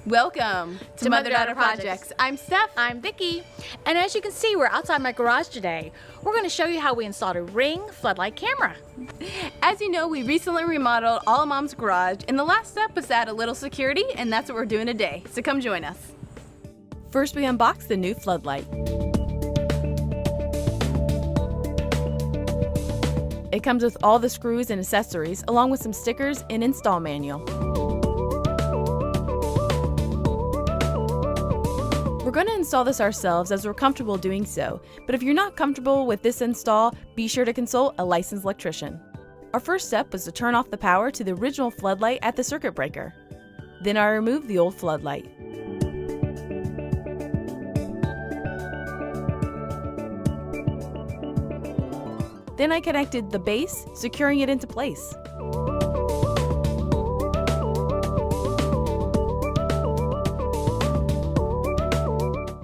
Welcome to Mother Daughter Projects. I'm Steph. I'm Vicki. And as you can see, we're outside my garage today. We're going to show you how we installed a Ring Floodlight camera. As you know, we recently remodeled all of Mom's garage, and the last step was to add a little security, and that's what we're doing today. So come join us. First, we unbox the new Floodlight. It comes with all the screws and accessories, along with some stickers and install manual. We're going to install this ourselves as we're comfortable doing so, but if you're not comfortable with this install, be sure to consult a licensed electrician. Our first step was to turn off the power to the original floodlight at the circuit breaker. Then I removed the old floodlight. Then I connected the base, securing it into place.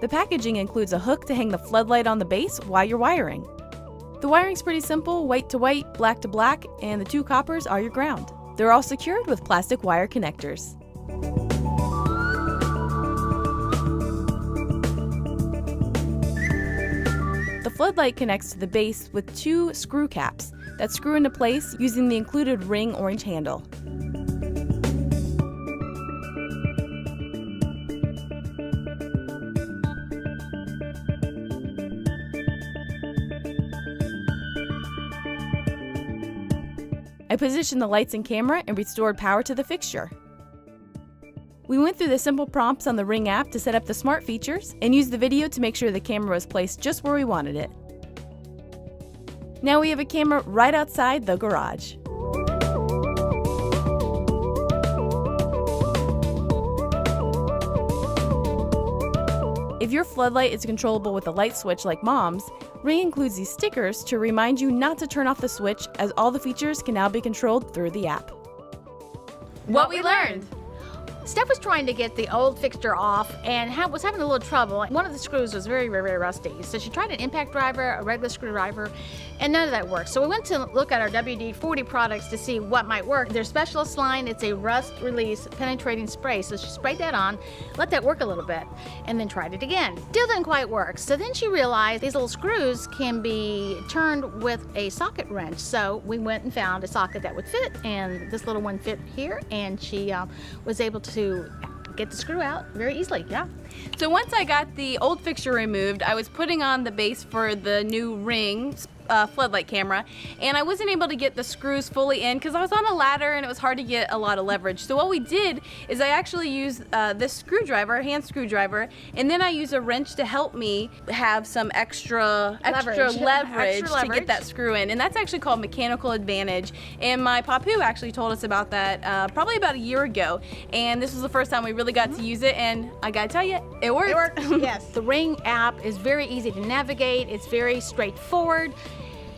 The packaging includes a hook to hang the floodlight on the base while you're wiring. The wiring's pretty simple, white to white, black to black, and the two coppers are your ground. They're all secured with plastic wire connectors. The floodlight connects to the base with two screw caps that screw into place using the included ring orange handle. I positioned the lights and camera and restored power to the fixture. We went through the simple prompts on the Ring app to set up the smart features and used the video to make sure the camera was placed just where we wanted it. Now we have a camera right outside the garage. If your floodlight is controllable with a light switch like Mom's, Ring includes these stickers to remind you not to turn off the switch, as all the features can now be controlled through the app. What we learned. Steph was trying to get the old fixture off and was having a little trouble. One of the screws was very rusty. So she tried an impact driver, a regular screwdriver, and none of that worked. So we went to look at our WD-40 products to see what might work. Their specialist line, it's a rust release penetrating spray. So she sprayed that on, let that work a little bit, and then tried it again. Still didn't quite work. So then she realized these little screws can be turned with a socket wrench. So we went and found a socket that would fit, and this little one fit here, and she was able to get the screw out very easily. Yeah. So once I got the old fixture removed, I was putting on the base for the new Ring floodlight camera, and I wasn't able to get the screws fully in because I was on a ladder and it was hard to get a lot of leverage. So what we did is I actually used this screwdriver, hand screwdriver, and then I used a wrench to help me have some extra leverage to get that screw in, and that's actually called mechanical advantage. And my papu actually told us about that probably about a year ago, and this was the first time we really got to use it, and I gotta tell you, it worked. It worked. Yes. The Ring app is very easy to navigate. It's very straightforward.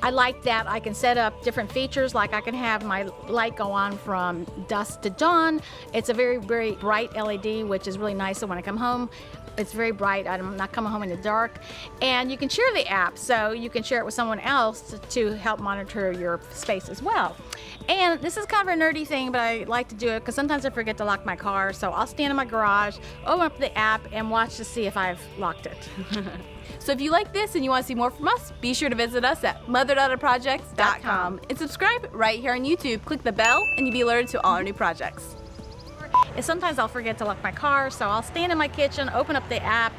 I like that I can set up different features, like I can have my light go on from dusk to dawn. It's a very bright LED, which is really nice, so when I come home, it's very bright. I'm not coming home in the dark. And you can share the app, so you can share it with someone else to help monitor your space as well. And this is kind of a nerdy thing, but I like to do it because sometimes I forget to lock my car, so I'll stand in my garage, open up the app, and watch to see if I've locked it. So if you like this and you want to see more from us, be sure to visit us at motherdaughterprojects.com and subscribe right here on YouTube. Click the bell and you'll be alerted to all our new projects. And sometimes I'll forget to lock my car, so I'll stand in my kitchen, open up the app,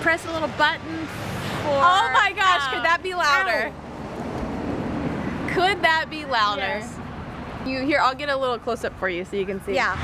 press a little button for... Oh my gosh, could that be louder? Could that be louder? Yes. Here, I'll get a little close-up for you so you can see. Yeah.